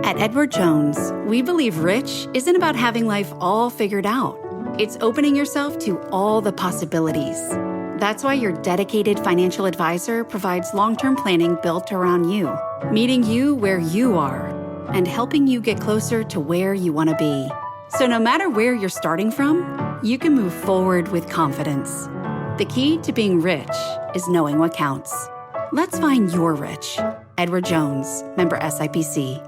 At Edward Jones, we believe rich isn't about having life all figured out. It's opening yourself to all the possibilities. That's why your dedicated financial advisor provides long-term planning built around you, meeting you where you are, and helping you get closer to where you want to be. So no matter where you're starting from, you can move forward with confidence. The key to being rich is knowing what counts. Let's find your rich. Edward Jones, member SIPC.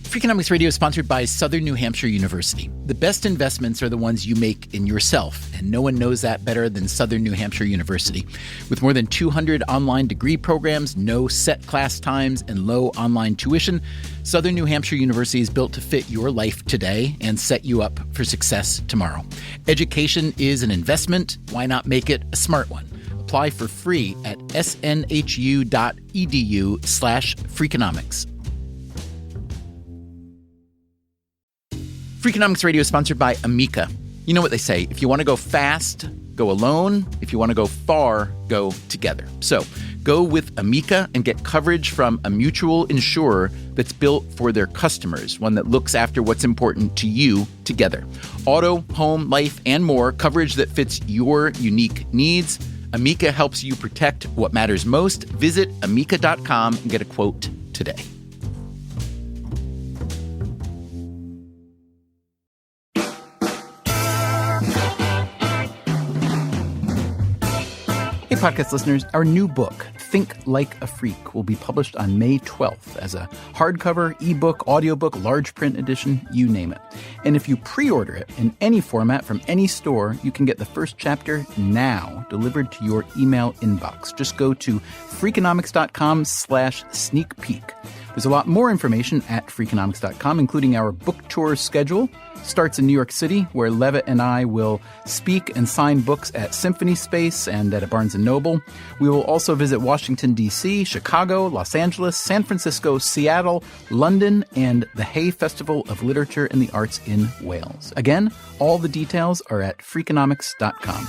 Freakonomics Radio is sponsored by Southern New Hampshire University. The best investments are the ones you make in yourself, and no one knows that better than Southern New Hampshire University. With more than 200 online degree programs, no set class times, and low online tuition, Southern New Hampshire University is built to fit your life today and set you up for success tomorrow. Education is an investment. Why not make it a smart one? Apply for free at snhu.edu/Freakonomics. Freakonomics Radio is sponsored by Amica. You know what they say, if you want to go fast, go alone. If you want to go far, go together. So go with Amica and get coverage from a mutual insurer that's built for their customers, one that looks after what's important to you together. Auto, home, life, and more, coverage that fits your unique needs. Amica helps you protect what matters most. Visit amica.com and get a quote today. Hey, podcast listeners, our new book, Think Like a Freak, will be published on May 12th as a hardcover, ebook, audiobook, large print edition, you name it. And if you pre-order it in any format from any store, you can get the first chapter now delivered to your email inbox. Just go to Freakonomics.com/sneak peek. There's a lot more information at Freakonomics.com, including our book tour schedule. Starts in New York City, where Levitt and I will speak and sign books at Symphony Space and at a Barnes & Noble. We will also visit Washington, D.C., Chicago, Los Angeles, San Francisco, Seattle, London, and the Hay Festival of Literature and the Arts in Wales. Again, all the details are at Freakonomics.com.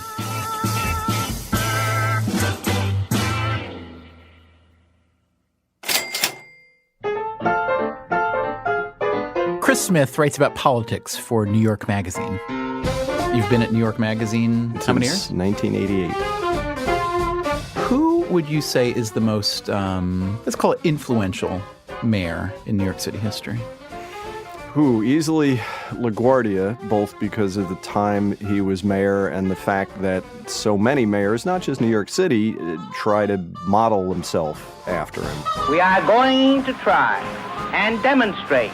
Chris Smith writes about politics for New York Magazine. You've been at New York Magazine how many years? Since 1988. Who would you say is the most, let's call it influential mayor in New York City history? Who? Easily LaGuardia, both because of the time he was mayor and the fact that so many mayors, not just New York City, try to model themselves after him. We are going to try and demonstrate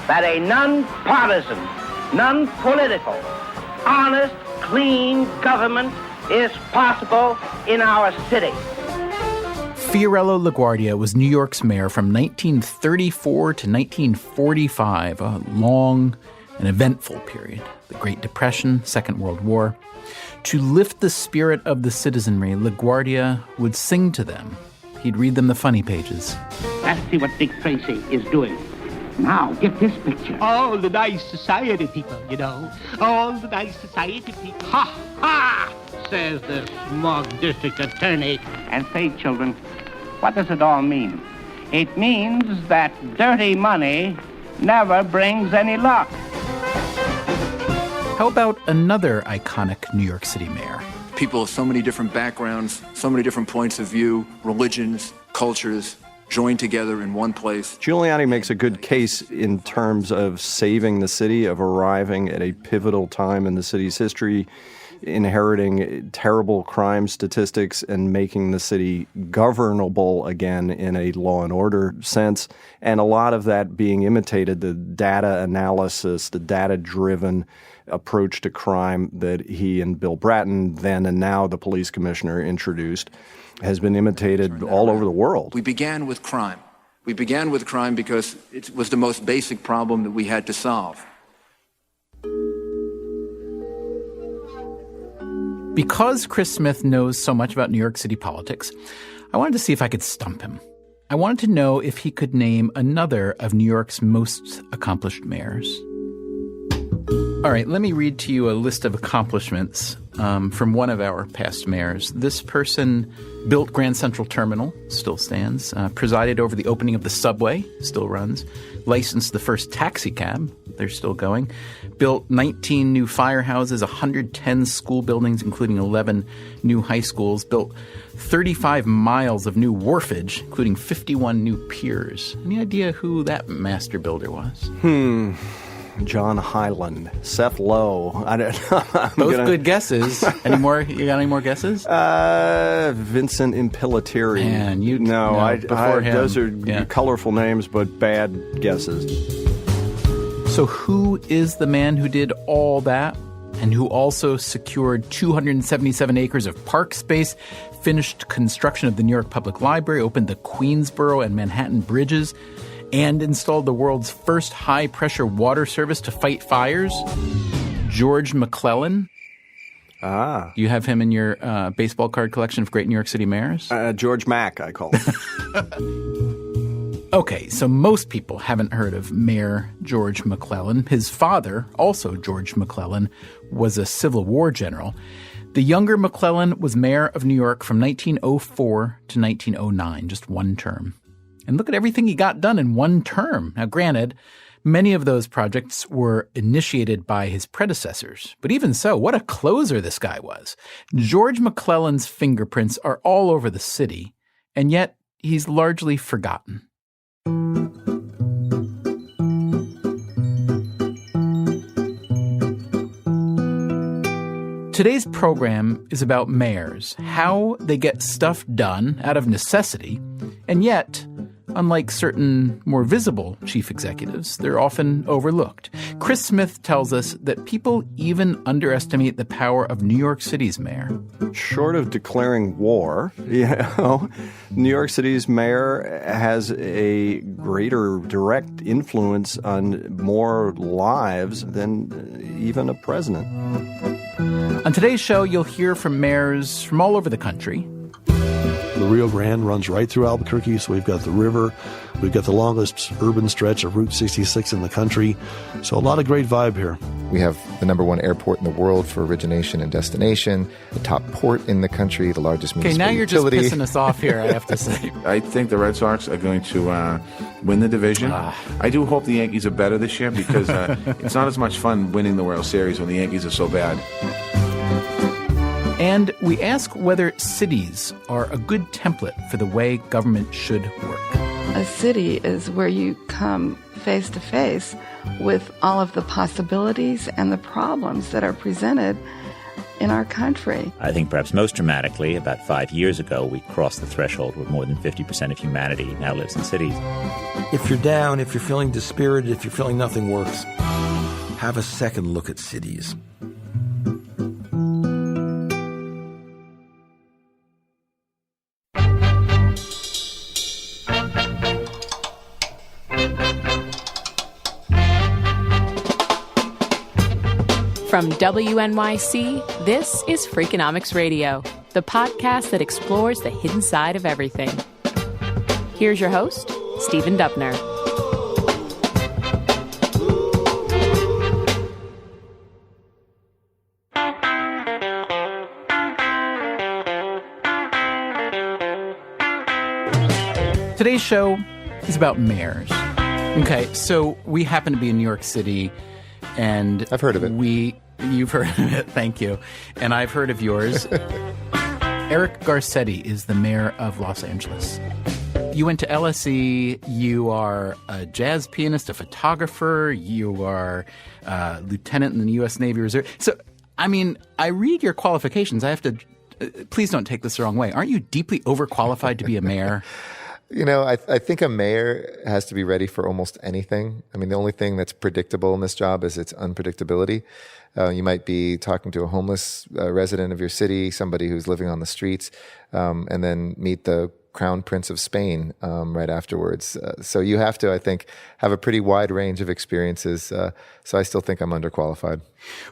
that a non-partisan, non-political, honest, clean government is possible in our city. Fiorello LaGuardia was New York's mayor from 1934 to 1945, a long and eventful period. The Great Depression, Second World War. To lift the spirit of the citizenry, LaGuardia would sing to them. He'd read them the funny pages. Let's see what Dick Tracy is doing. Now, get this picture. All the nice society people, you know. All the nice society people. Ha, ha, says the smug district attorney. And say, children, what does it all mean? It means that dirty money never brings any luck. How about another iconic New York City mayor? People of so many different backgrounds, so many different points of view, religions, cultures, joined together in one place. Giuliani makes a good case in terms of saving the city, of arriving at a pivotal time in the city's history, inheriting terrible crime statistics and making the city governable again in a law and order sense. And a lot of that being imitated, the data analysis, the data-driven approach to crime that he and Bill Bratton, then and now the police commissioner, introduced, has been imitated all over the world. We began with crime. We began with crime because it was the most basic problem that we had to solve. Because Chris Smith knows so much about New York City politics, I wanted to see if I could stump him. I wanted to know if he could name another of New York's most accomplished mayors. All right, let me read to you a list of accomplishments from one of our past mayors. This person built Grand Central Terminal, still stands, presided over the opening of the subway, still runs, licensed the first taxi cab, they're still going, built 19 new firehouses, 110 school buildings, including 11 new high schools, built 35 miles of new wharfage, including 51 new piers. Any idea who that master builder was? John Hyland, Seth Lowe. I don't know. Both good guesses. Any more? You got any more guesses? Vincent Impellitteri. Man, before him. Those are Yeah. colorful names, but bad guesses. So who is the man who did all that and who also secured 277 acres of park space, finished construction of the New York Public Library, opened the Queensboro and Manhattan bridges, and installed the world's first high-pressure water service to fight fires? George McClellan. Do you have him in your baseball card collection of great New York City mayors? George Mack, I call him. Okay, so most people haven't heard of Mayor George McClellan. His father, also George McClellan, was a Civil War general. The younger McClellan was mayor of New York from 1904 to 1909, just one term. And look at everything he got done in one term. Now, granted, many of those projects were initiated by his predecessors. But even so, what a closer this guy was. George McClellan's fingerprints are all over the city, and yet he's largely forgotten. Today's program is about mayors, how they get stuff done out of necessity, and yet, unlike certain more visible chief executives, they're often overlooked. Chris Smith tells us that people even underestimate the power of New York City's mayor. Short of declaring war, New York City's mayor has a greater direct influence on more lives than even a president. On today's show, you'll hear from mayors from all over the country. The Rio Grande runs right through Albuquerque, so we've got the river. We've got the longest urban stretch of Route 66 in the country. So a lot of great vibe here. We have the #1 airport in the world for origination and destination, the top port in the country, the largest municipal utility. Now you're just pissing us off here, I have to say. I think the Red Sox are going to win the division. I do hope the Yankees are better this year because it's not as much fun winning the World Series when the Yankees are so bad. And we ask whether cities are a good template for the way government should work. A city is where you come face to face with all of the possibilities and the problems that are presented in our country. I think perhaps most dramatically, about 5 years ago, we crossed the threshold where more than 50% of humanity now lives in cities. If you're down, if you're feeling dispirited, if you're feeling nothing works, have a second look at cities. From WNYC, this is Freakonomics Radio, the podcast that explores the hidden side of everything. Here's your host, Stephen Dubner. Today's show is about mayors. Okay, so we happen to be in New York City, and I've heard of it. You've heard of it, thank you. And I've heard of yours. Eric Garcetti is the mayor of Los Angeles. You went to LSE, you are a jazz pianist, a photographer, you are a lieutenant in the U.S. Navy Reserve. So, I mean, I read your qualifications. I have to, please don't take this the wrong way. Aren't you deeply overqualified to be a mayor? You know, I think a mayor has to be ready for almost anything. I mean, the only thing that's predictable in this job is its unpredictability. You might be talking to a homeless resident of your city, somebody who's living on the streets, and then meet the Crown Prince of Spain right afterwards. So you have to, I think, have a pretty wide range of experiences. So I still think I'm underqualified.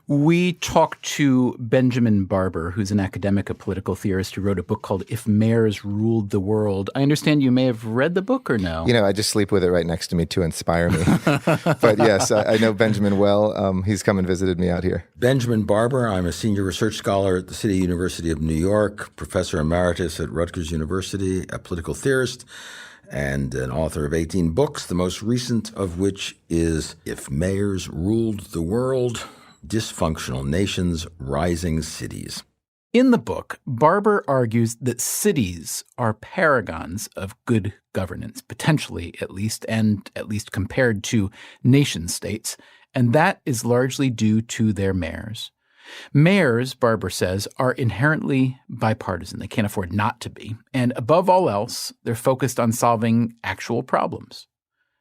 We talked to Benjamin Barber, who's an academic, a political theorist who wrote a book called If Mayors Ruled the World. I understand you may have read the book or no? I just sleep with it right next to me to inspire me. But yes, I know Benjamin well. He's come and visited me out here. Benjamin Barber, I'm a senior research scholar at the City University of New York, professor emeritus at Rutgers University, a political theorist, and an author of 18 books, the most recent of which is If Mayors Ruled the World, Dysfunctional Nations, Rising Cities. In the book, Barber argues that cities are paragons of good governance, potentially at least, and at least compared to nation states, and that is largely due to their mayors. Mayors, Barber says, are inherently bipartisan. They can't afford not to be. And above all else, they're focused on solving actual problems.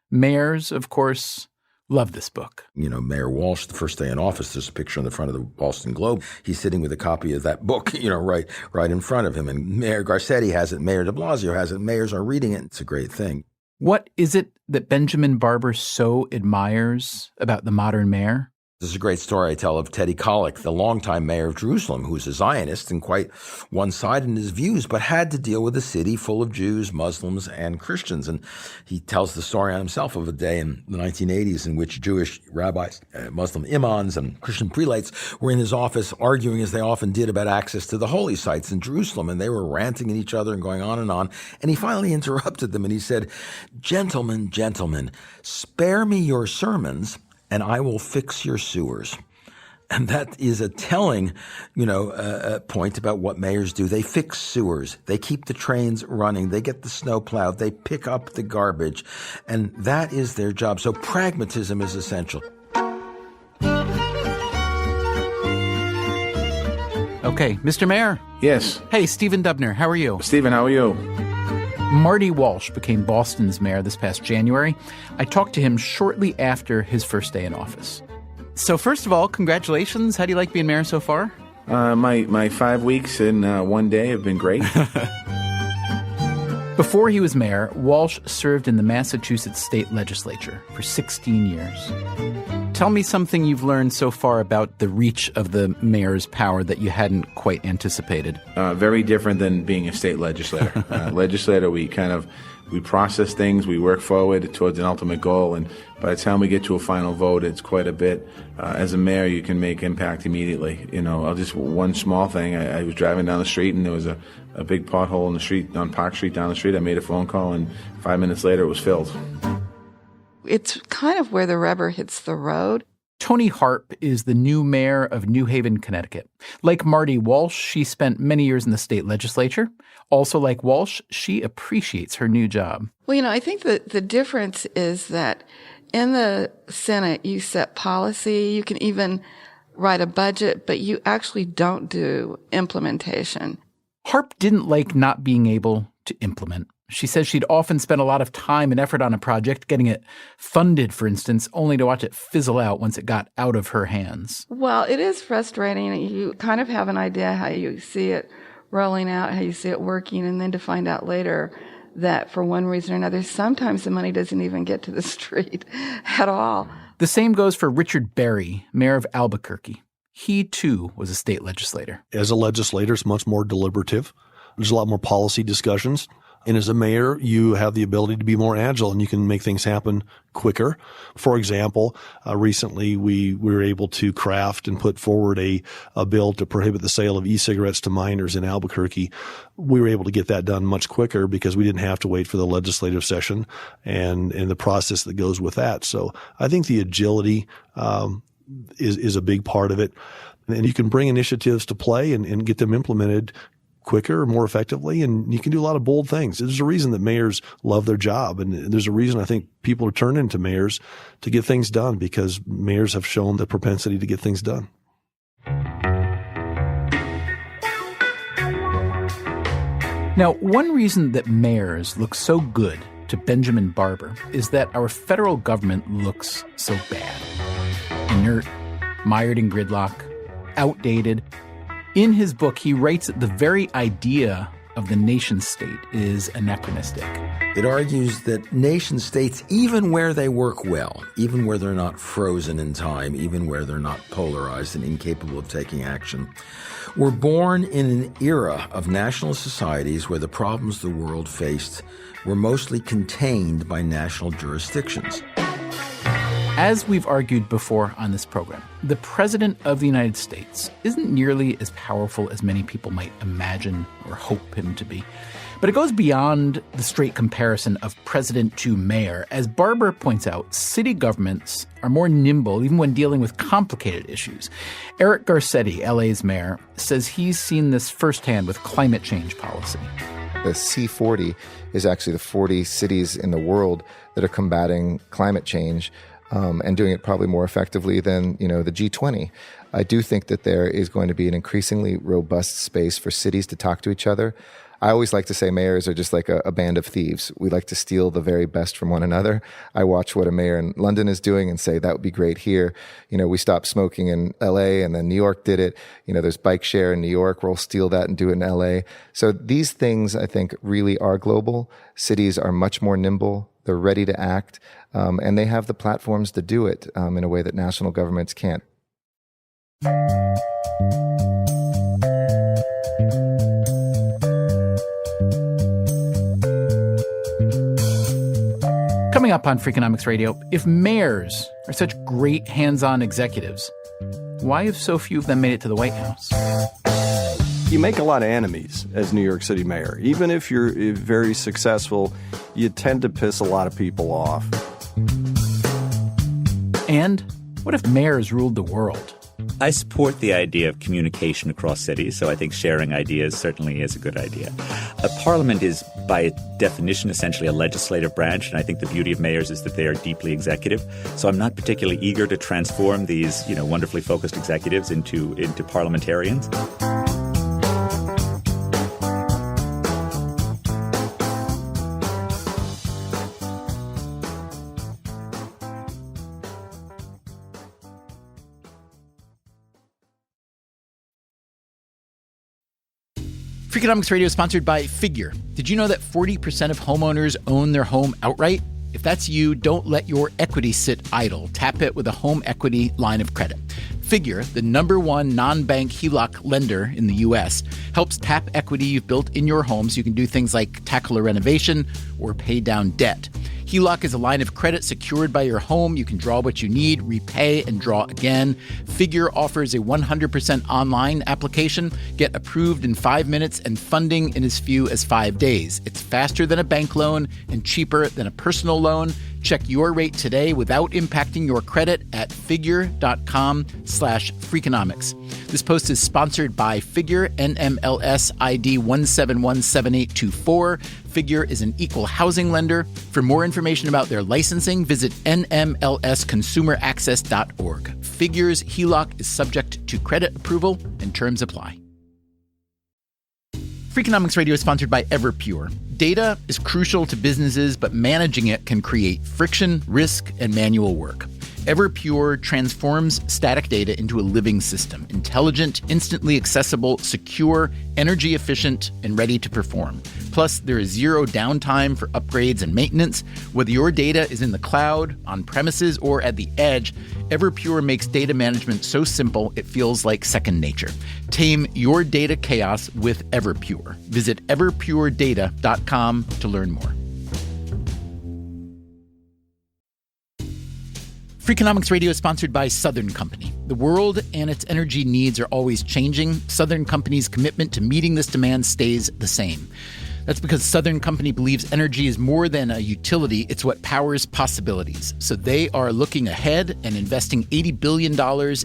Mayors, of course, love this book. Mayor Walsh, the first day in office, there's a picture on the front of the Boston Globe. He's sitting with a copy of that book, right in front of him. And Mayor Garcetti has it, Mayor de Blasio has it. Mayors are reading it. It's a great thing. What is it that Benjamin Barber so admires about the modern mayor? There's a great story I tell of Teddy Kollek, the longtime mayor of Jerusalem, who was a Zionist and quite one-sided in his views, but had to deal with a city full of Jews, Muslims, and Christians. And he tells the story on himself of a day in the 1980s in which Jewish rabbis, Muslim imams, and Christian prelates were in his office arguing, as they often did, about access to the holy sites in Jerusalem. And they were ranting at each other and going on. And he finally interrupted them and he said, Gentlemen, spare me your sermons, and I will fix your sewers. And that is a telling, point about what mayors do. They fix sewers. They keep the trains running. They get the snow plowed. They pick up the garbage. And that is their job. So pragmatism is essential. Okay, Mr. Mayor. Yes. Hey, Stephen Dubner, how are you? Stephen, how are you? Marty Walsh became Boston's mayor this past January. I talked to him shortly after his first day in office. So first of all, congratulations. How do you like being mayor so far? My 5 weeks and 1 day have been great. Before he was mayor, Walsh served in the Massachusetts state legislature for 16 years. Tell me something you've learned so far about the reach of the mayor's power that you hadn't quite anticipated. Very different than being a state legislator. Legislator, we process things, we work forward towards an ultimate goal, and by the time we get to a final vote, it's quite a bit. As a mayor, you can make impact immediately. Just one small thing. I was driving down the street and there was a big pothole in the street, on Park Street down the street. I made a phone call and 5 minutes later it was filled. It's kind of where the rubber hits the road. Toni Harp is the new mayor of New Haven, Connecticut. Like Marty Walsh, she spent many years in the state legislature. Also, like Walsh, she appreciates her new job. Well, I think that the difference is that in the Senate, you set policy, you can even write a budget, but you actually don't do implementation. Harp didn't like not being able to implement. She says she'd often spent a lot of time and effort on a project, getting it funded, for instance, only to watch it fizzle out once it got out of her hands. Well, it is frustrating. You kind of have an idea how you see it rolling out, how you see it working, and then to find out later that for one reason or another, sometimes the money doesn't even get to the street at all. The same goes for Richard Berry, mayor of Albuquerque. He, too, was a state legislator. As a legislator, it's much more deliberative. There's a lot more policy discussions. And as a mayor, you have the ability to be more agile and you can make things happen quicker. For example, recently we were able to craft and put forward a bill to prohibit the sale of e-cigarettes to minors in Albuquerque. We were able to get that done much quicker because we didn't have to wait for the legislative session and the process that goes with that. So I think the agility is a big part of it. And you can bring initiatives to play and get them implemented quicker, more effectively, and you can do a lot of bold things. There's a reason that mayors love their job, and there's a reason I think people are turning to mayors to get things done because mayors have shown the propensity to get things done. Now, one reason that mayors look so good to Benjamin Barber is that our federal government looks so bad. Inert, mired in gridlock, outdated. In his book, he writes that the very idea of the nation-state is anachronistic. It argues that nation-states, even where they work well, even where they're not frozen in time, even where they're not polarized and incapable of taking action, were born in an era of national societies where the problems the world faced were mostly contained by national jurisdictions. As we've argued before on this program, the President of the United States isn't nearly as powerful as many people might imagine or hope him to be. But it goes beyond the straight comparison of president to mayor. As Barber points out, city governments are more nimble even when dealing with complicated issues. Eric Garcetti, LA's mayor, says he's seen this firsthand with climate change policy. The C40 is actually the 40 cities in the world that are combating climate change and doing it probably more effectively than, the G20. I do think that there is going to be an increasingly robust space for cities to talk to each other. I always like to say mayors are just like a band of thieves. We like to steal the very best from one another. I watch what a mayor in London is doing and say, that would be great here. We stopped smoking in LA and then New York did it. There's bike share in New York. We'll steal that and do it in LA. So these things, I think, really are global. Cities are much more nimble. They're ready to act. And they have the platforms to do it in a way that national governments can't. Coming up on Freakonomics Radio, if mayors are such great hands-on executives, why have so few of them made it to the White House? You make a lot of enemies as New York City mayor. Even if you're very successful, you tend to piss a lot of people off. And what if mayors ruled the world? I support the idea of communication across cities, so I think sharing ideas certainly is a good idea. A parliament is, by definition, essentially a legislative branch, and I think the beauty of mayors is that they are deeply executive. So I'm not particularly eager to transform these, wonderfully focused executives into parliamentarians. Freakonomics Radio is sponsored by Figure. Did you know that 40% of homeowners own their home outright? If that's you, don't let your equity sit idle. Tap it with a home equity line of credit. Figure, the #1 non-bank HELOC lender in the U.S., helps tap equity you've built in your home so you can do things like tackle a renovation or pay down debt. HELOC is a line of credit secured by your home. You can draw what you need, repay, and draw again. Figure offers a 100% online application. Get approved in 5 minutes and funding in as few as 5 days. It's faster than a bank loan and cheaper than a personal loan. Check your rate today without impacting your credit at figure.com/Freakonomics. This post is sponsored by Figure, NMLS ID 1717824. Figure is an equal housing lender. For more information about their licensing, visit nmlsconsumeraccess.org. Figure's HELOC is subject to credit approval and terms apply. Freakonomics Radio is sponsored by Everpure. Data is crucial to businesses, but managing it can create friction, risk, and manual work. Everpure transforms static data into a living system, intelligent, instantly accessible, secure, energy efficient, and ready to perform. Plus, there is zero downtime for upgrades and maintenance. Whether your data is in the cloud, on premises, or at the edge, Everpure makes data management so simple it feels like second nature. Tame your data chaos with Everpure. Visit everpuredata.com to learn more. Freakonomics Radio is sponsored by Southern Company. The world and its energy needs are always changing. Southern Company's commitment to meeting this demand stays the same. That's because Southern Company believes energy is more than a utility, it's what powers possibilities. So they are looking ahead and investing $80 billion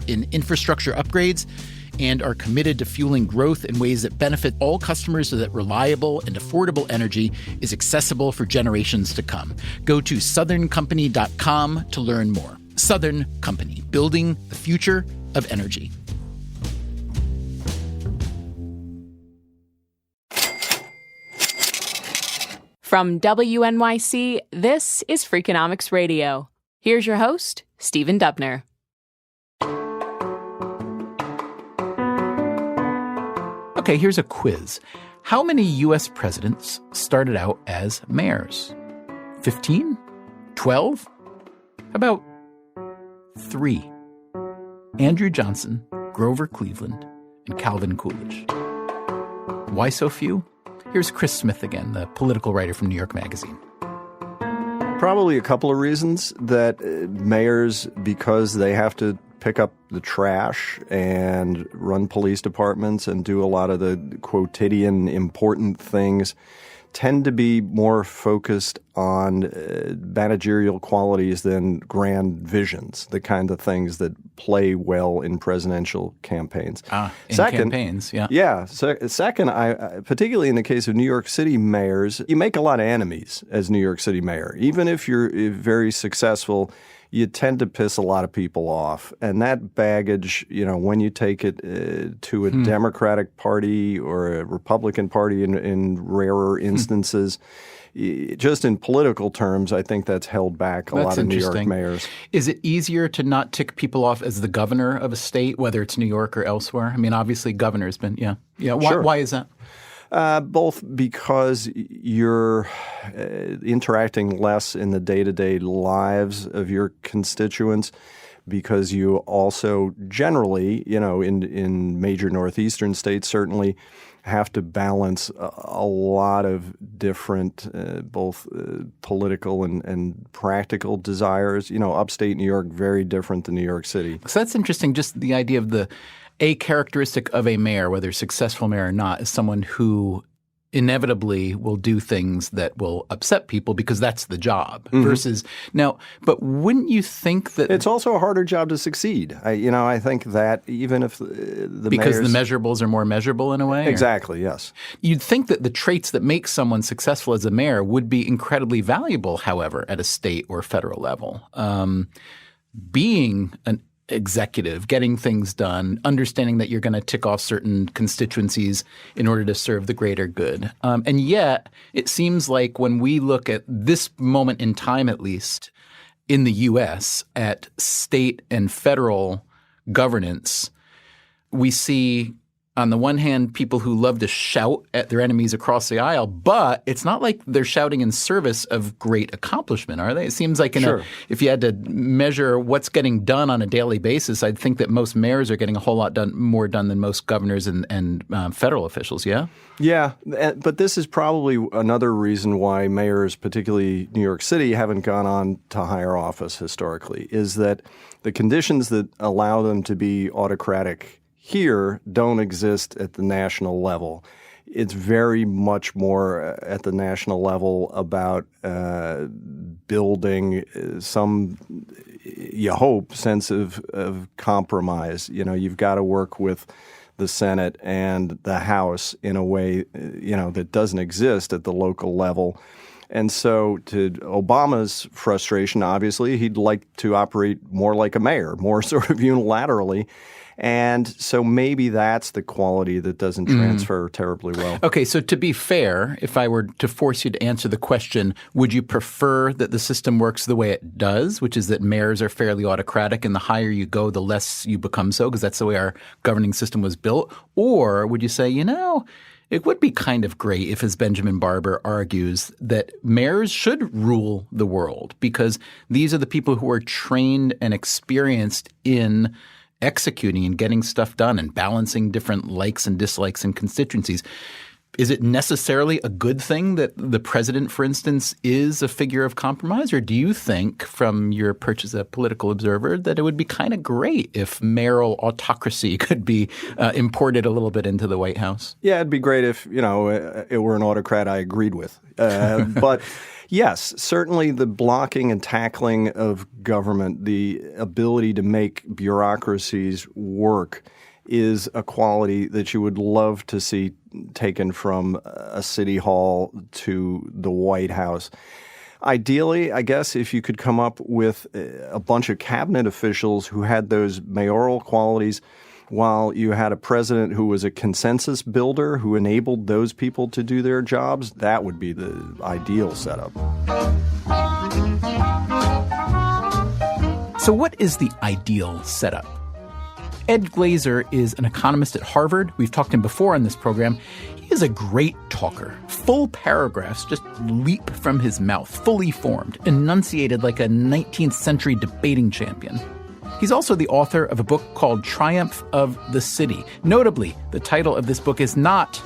in infrastructure upgrades and are committed to fueling growth in ways that benefit all customers so that reliable and affordable energy is accessible for generations to come. Go to southerncompany.com to learn more. Southern Company, building the future of energy. From WNYC, this is Freakonomics Radio. Here's your host, Stephen Dubner. Okay, here's a quiz. How many U.S. presidents started out as mayors? 15? 12? How about 3? Andrew Johnson, Grover Cleveland, and Calvin Coolidge. Why so few? Here's Chris Smith again, the political writer from New York Magazine. Probably a couple of reasons that mayors, because they have to pick up the trash and run police departments and do a lot of the quotidian important things, tend to be more focused on managerial qualities than grand visions, the kind of things that play well in presidential campaigns. Campaigns, yeah. Yeah. Second, particularly in the case of New York City mayors, you make a lot of enemies as New York City mayor. Even if you're very successful, you tend to piss a lot of people off. And that baggage, when you take it to a Democratic Party or a Republican Party in rarer instances, just in political terms, I think that's held back a lot of New York mayors. Is it easier to not tick people off as the governor of a state, whether it's New York or elsewhere? I mean, obviously governor's been, Why is that? Both because you're interacting less in the day-to-day lives of your constituents, because you also generally, in major northeastern states certainly, have to balance a lot of different both political and practical desires. Upstate New York, very different than New York City. So that's interesting, just the idea of a characteristic of a mayor, whether successful mayor or not, is someone who inevitably will do things that will upset people because that's the job versus now. But wouldn't you think that it's also a harder job to succeed? I think that even if because the measurables are more measurable in a way? Exactly, yes. You'd think that the traits that make someone successful as a mayor would be incredibly valuable, however, at a state or federal level. Being an executive, getting things done, understanding that you're going to tick off certain constituencies in order to serve the greater good. And yet it seems like when we look at this moment in time, at least in the U.S., at state and federal governance, we see on the one hand people who love to shout at their enemies across the aisle, but it's not like they're shouting in service of great accomplishment, are they? It seems like if you had to measure what's getting done on a daily basis, I'd think that most mayors are getting a whole lot more done than most governors and federal officials, yeah? Yeah, but this is probably another reason why mayors, particularly New York City, haven't gone on to higher office historically, is that the conditions that allow them to be autocratic here don't exist at the national level. It's very much more at the national level about building some, you hope, sense of compromise. You've got to work with the Senate and the House in a way, that doesn't exist at the local level. And so to Obama's frustration, obviously, he'd like to operate more like a mayor, more sort of unilaterally. And so maybe that's the quality that doesn't transfer terribly well. Okay, so to be fair, if I were to force you to answer the question, would you prefer that the system works the way it does, which is that mayors are fairly autocratic and the higher you go, the less you become so, because that's the way our governing system was built? Or would you say, it would be kind of great if, as Benjamin Barber argues, that mayors should rule the world because these are the people who are trained and experienced in executing and getting stuff done and balancing different likes and dislikes in constituencies. Is it necessarily a good thing that the president, for instance, is a figure of compromise? Or do you think, from your perch as a political observer, that it would be kind of great if mayoral autocracy could be imported a little bit into the White House? Yeah, it'd be great if, it were an autocrat I agreed with. But yes, certainly the blocking and tackling of government, the ability to make bureaucracies work is a quality that you would love to see taken from a city hall to the White House. Ideally, I guess, if you could come up with a bunch of cabinet officials who had those mayoral qualities while you had a president who was a consensus builder who enabled those people to do their jobs, that would be the ideal setup. So what is the ideal setup? Ed Glaeser is an economist at Harvard. We've talked to him before on this program. He is a great talker. Full paragraphs just leap from his mouth, fully formed, enunciated like a 19th century debating champion. He's also the author of a book called Triumph of the City. Notably, the title of this book is not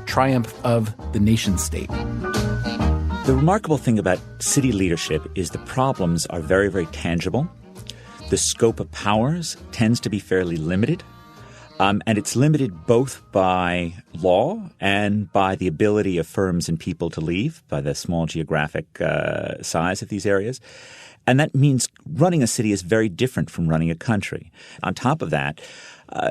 Triumph of the Nation State. The remarkable thing about city leadership is the problems are very, very tangible. The scope of powers tends to be fairly limited. And it's limited both by law and by the ability of firms and people to leave, by the small geographic size of these areas. And that means running a city is very different from running a country. On top of that,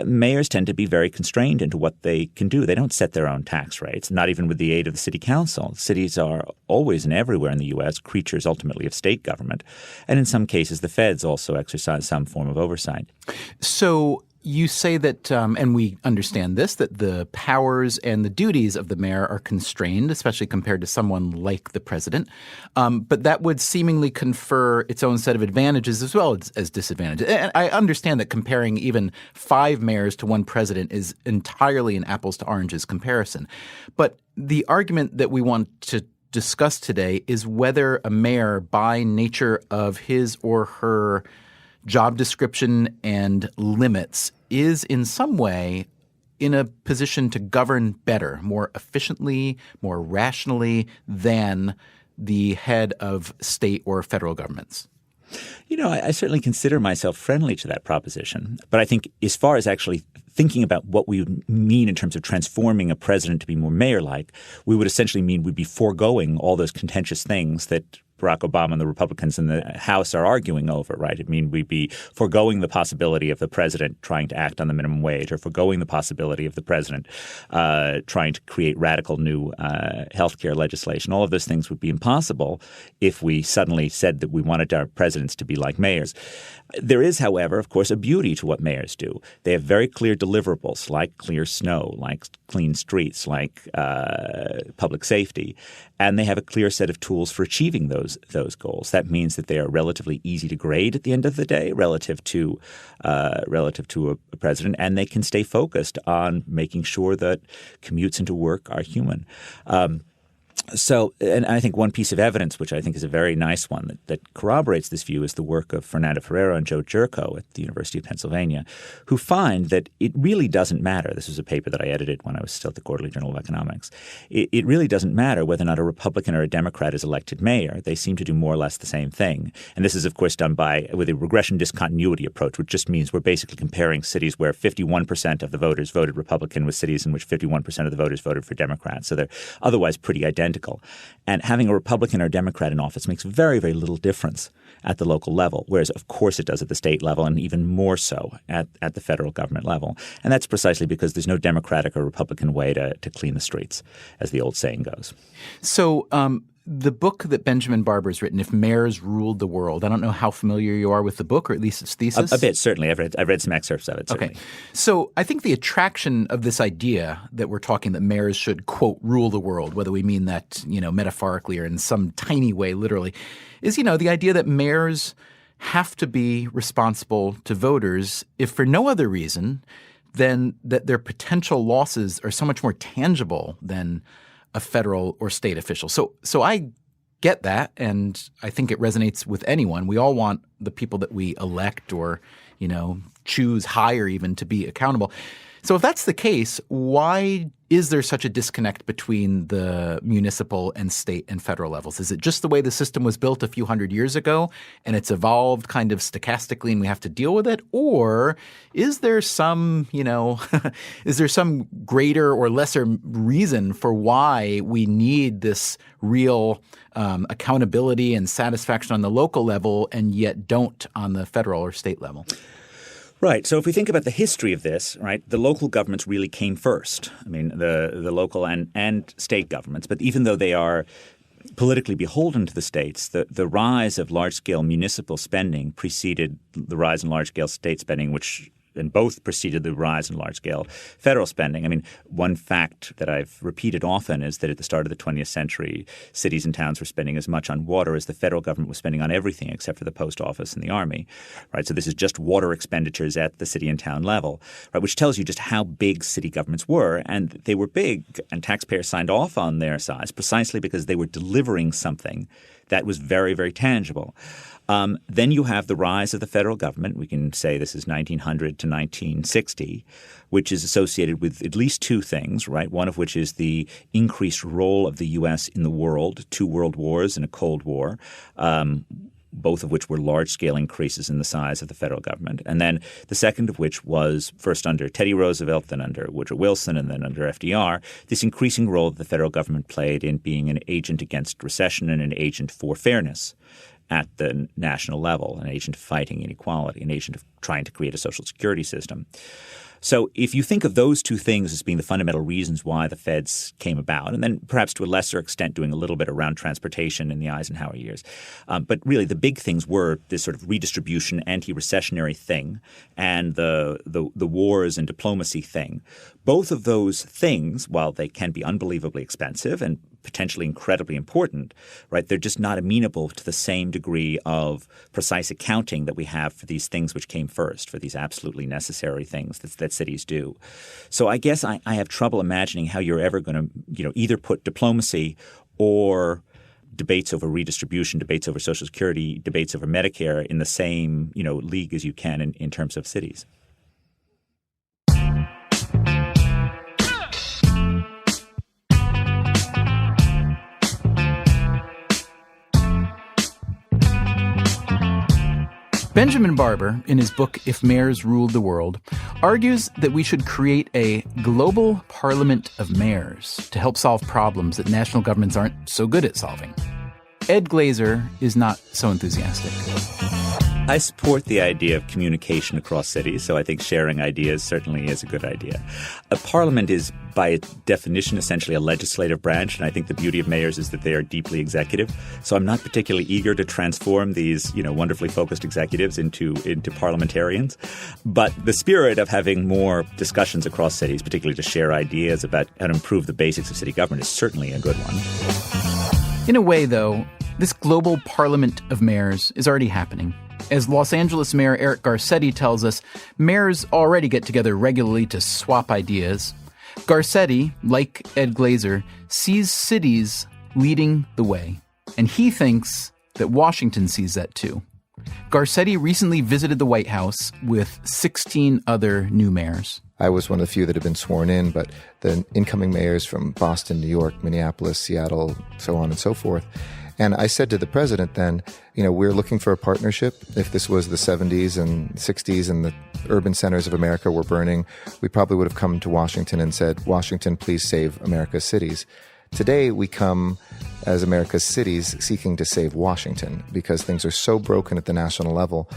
mayors tend to be very constrained into what they can do. They don't set their own tax rates, not even with the aid of the city council. Cities are always and everywhere in the U.S. creatures ultimately of state government. And in some cases, the feds also exercise some form of oversight. So you say that, and we understand this, that the powers and the duties of the mayor are constrained, especially compared to someone like the president. But that would seemingly confer its own set of advantages as well as disadvantages. And I understand that comparing even 5 mayors to one president is entirely an apples to oranges comparison. But the argument that we want to discuss today is whether a mayor, by nature of his or her job description and limits, is in some way in a position to govern better, more efficiently, more rationally than the head of state or federal governments. You know, I certainly consider myself friendly to that proposition. But I think as far as actually thinking about what we would mean in terms of transforming a president to be more mayor-like, we would essentially mean we'd be foregoing all those contentious things that Barack Obama and the Republicans in the House are arguing over, right? I mean, we'd be foregoing the possibility of the president trying to act on the minimum wage, or foregoing the possibility of the president trying to create radical new health care legislation. All of those things would be impossible if we suddenly said that we wanted our presidents to be like mayors. There is, however, of course, a beauty to what mayors do. They have very clear deliverables, like clear snow, like clean streets, like public safety, and they have a clear set of tools for achieving those goals. That means that they are relatively easy to grade at the end of the day relative to a president, and they can stay focused on making sure that commutes into work are human. So, and I think one piece of evidence, which I think is a very nice one that corroborates this view, is the work of Fernando Ferrero and Joe Jerko at the University of Pennsylvania, who find that it really doesn't matter. This was a paper that I edited when I was still at the Quarterly Journal of Economics. It really doesn't matter whether or not a Republican or a Democrat is elected mayor. They seem to do more or less the same thing. And this is, of course, done with a regression discontinuity approach, which just means we're basically comparing cities where 51% of the voters voted Republican with cities in which 51% of the voters voted for Democrats. So they're otherwise pretty identical. And having a Republican or Democrat in office makes very, very little difference at the local level, whereas of course it does at the state level and even more so at the federal government level. And that's precisely because there's no Democratic or Republican way to clean the streets, as the old saying goes. So the book that Benjamin Barber's written, If Mayors Ruled the World, I don't know how familiar you are with the book, or at least its thesis. A bit, certainly. I've read some excerpts of it, certainly. Okay. So I think the attraction of this idea that we're talking that mayors should, quote, rule the world, whether we mean that, metaphorically or in some tiny way, literally, is, the idea that mayors have to be responsible to voters, if for no other reason than that their potential losses are so much more tangible than a federal or state official. So I get that, and I think it resonates with anyone. We all want the people that we elect or, choose hire even to be accountable. So if that's the case, why is there such a disconnect between the municipal and state and federal levels? Is it just the way the system was built a few hundred years ago and it's evolved kind of stochastically and we have to deal with it? Or is there some, is there some greater or lesser reason for why we need this real accountability and satisfaction on the local level and yet don't on the federal or state level? Right. So if we think about the history of this, right, the local governments really came first. I mean, the local and state governments. But even though they are politically beholden to the states, the rise of large-scale municipal spending preceded the rise in large-scale state spending, which and both preceded the rise in large-scale federal spending. I mean, one fact that I've repeated often is that at the start of the 20th century, cities and towns were spending as much on water as the federal government was spending on everything except for the post office and the army, right? So this is just water expenditures at the city and town level, right, which tells you just how big city governments were. And they were big, and taxpayers signed off on their size precisely because they were delivering something that was very, very tangible. Then you have the rise of the federal government. We can say this is 1900 to 1960, which is associated with at least two things, right? One of which is the increased role of the U.S. in the world, 2 world wars and a Cold War, both of which were large-scale increases in the size of the federal government. And then the second of which was first under Teddy Roosevelt, then under Woodrow Wilson, and then under FDR, this increasing role that the federal government played in being an agent against recession and an agent for fairness at the national level, an agent of fighting inequality, an agent of trying to create a social security system. So if you think of those two things as being the fundamental reasons why the feds came about, and then perhaps to a lesser extent doing a little bit around transportation in the Eisenhower years, but really the big things were this sort of redistribution, anti-recessionary thing and the wars and diplomacy thing. Both of those things, while they can be unbelievably expensive and potentially incredibly important, right, they're just not amenable to the same degree of precise accounting that we have for these things which came first, for these absolutely necessary things that cities do. So I guess I have trouble imagining how you're ever going to, either put diplomacy or debates over redistribution, debates over Social Security, debates over Medicare in the same, league as you can in terms of cities. Benjamin Barber, in his book If Mayors Ruled the World, argues that we should create a global parliament of mayors to help solve problems that national governments aren't so good at solving. Ed Glaeser is not so enthusiastic. I support the idea of communication across cities, so I think sharing ideas certainly is a good idea. A parliament is, by definition, essentially a legislative branch, and I think the beauty of mayors is that they are deeply executive. So I'm not particularly eager to transform these, wonderfully focused executives into parliamentarians. But the spirit of having more discussions across cities, particularly to share ideas about how to improve the basics of city government, is certainly a good one. In a way, though, this global parliament of mayors is already happening. As Los Angeles Mayor Eric Garcetti tells us, mayors already get together regularly to swap ideas. Garcetti, like Ed Glaeser, sees cities leading the way, and he thinks that Washington sees that too. Garcetti recently visited the White House with 16 other new mayors. I was one of the few that had been sworn in, but the incoming mayors from Boston, New York, Minneapolis, Seattle, so on and so forth. And I said to the president then, we're looking for a partnership. If this was the 70s and 60s and the urban centers of America were burning, we probably would have come to Washington and said, Washington, please save America's cities. Today, we come as America's cities seeking to save Washington because things are so broken at the national level.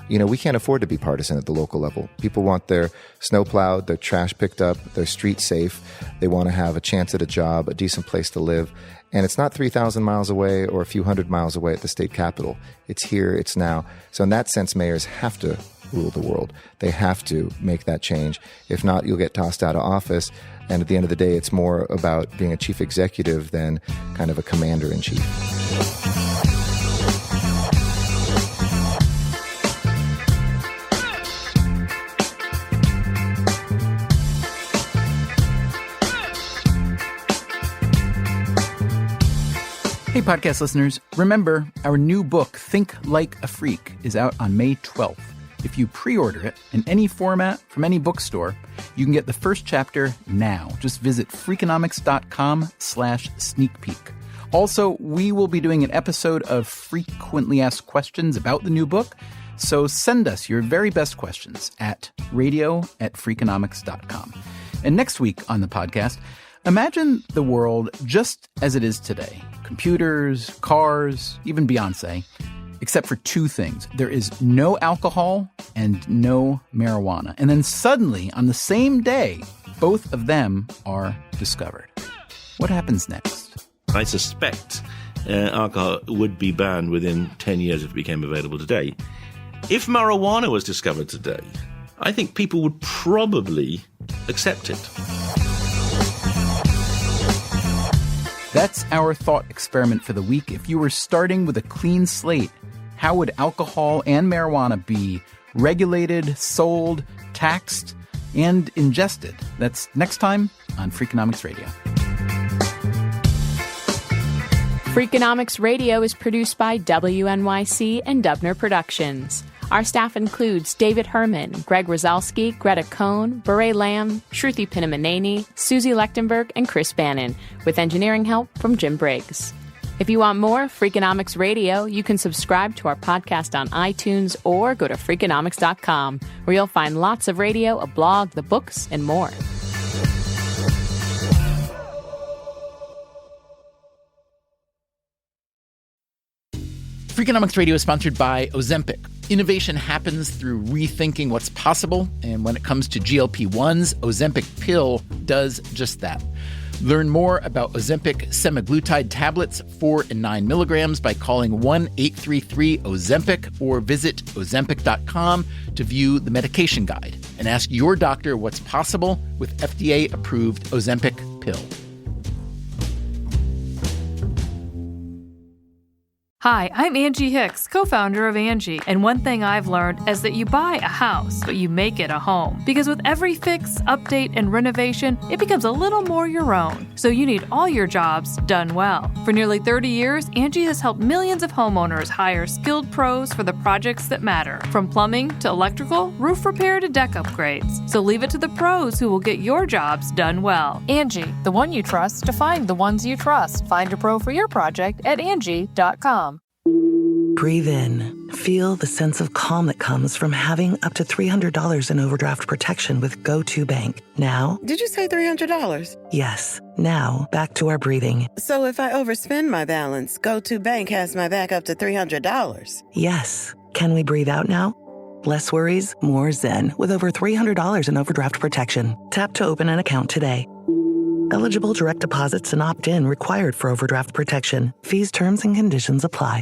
We can't afford to be partisan at the local level. People want their snow plowed, their trash picked up, their streets safe. They want to have a chance at a job, a decent place to live. And it's not 3,000 miles away or a few hundred miles away at the state capitol. It's here, it's now. So in that sense, mayors have to rule the world. They have to make that change. If not, you'll get tossed out of office. And at the end of the day, it's more about being a chief executive than kind of a commander-in-chief. Hey, podcast listeners, remember, our new book, Think Like a Freak, is out on May 12th. If you pre-order it in any format from any bookstore, you can get the first chapter now. Just visit Freakonomics.com/sneak peek. Also, we will be doing an episode of Frequently Asked Questions about the new book, so send us your very best questions at radio@Freakonomics.com. And next week on the podcast, imagine the world just as it is today. Computers, cars, even Beyonce, except for two things. There is no alcohol and no marijuana. And then suddenly, on the same day, both of them are discovered. What happens next? I suspect alcohol would be banned within 10 years if it became available today. If marijuana was discovered today, I think people would probably accept it. That's our thought experiment for the week. If you were starting with a clean slate, how would alcohol and marijuana be regulated, sold, taxed, and ingested? That's next time on Freakonomics Radio. Freakonomics Radio is produced by WNYC and Dubner Productions. Our staff includes David Herman, Greg Rosalski, Greta Cohn, Beret Lamb, Shruti Pinamaneni, Susie Lechtenberg, and Chris Bannon, with engineering help from Jim Briggs. If you want more Freakonomics Radio, you can subscribe to our podcast on iTunes or go to Freakonomics.com, where you'll find lots of radio, a blog, the books, and more. Freakonomics Radio is sponsored by Ozempic. Innovation happens through rethinking what's possible, and when it comes to GLP-1s, Ozempic pill does just that. Learn more about Ozempic semaglutide tablets, 4 and 9 milligrams, by calling 1-833-OZEMPIC or visit Ozempic.com to view the medication guide and ask your doctor what's possible with FDA-approved Ozempic pill. Hi, I'm Angie Hicks, co-founder of Angie, and one thing I've learned is that you buy a house, but you make it a home. Because with every fix, update, and renovation, it becomes a little more your own. So you need all your jobs done well. For nearly 30 years, Angie has helped millions of homeowners hire skilled pros for the projects that matter. From plumbing to electrical, roof repair to deck upgrades. So leave it to the pros who will get your jobs done well. Angie, the one you trust to find the ones you trust. Find a pro for your project at Angie.com. Breathe in. Feel the sense of calm that comes from having up to $300 in overdraft protection with GO2bank. Now... Did you say $300? Yes. Now, back to our breathing. So if I overspend my balance, GO2bank has my back up to $300? Yes. Can we breathe out now? Less worries, more zen, with over $300 in overdraft protection. Tap to open an account today. Eligible direct deposits and opt-in required for overdraft protection. Fees, terms, and conditions apply.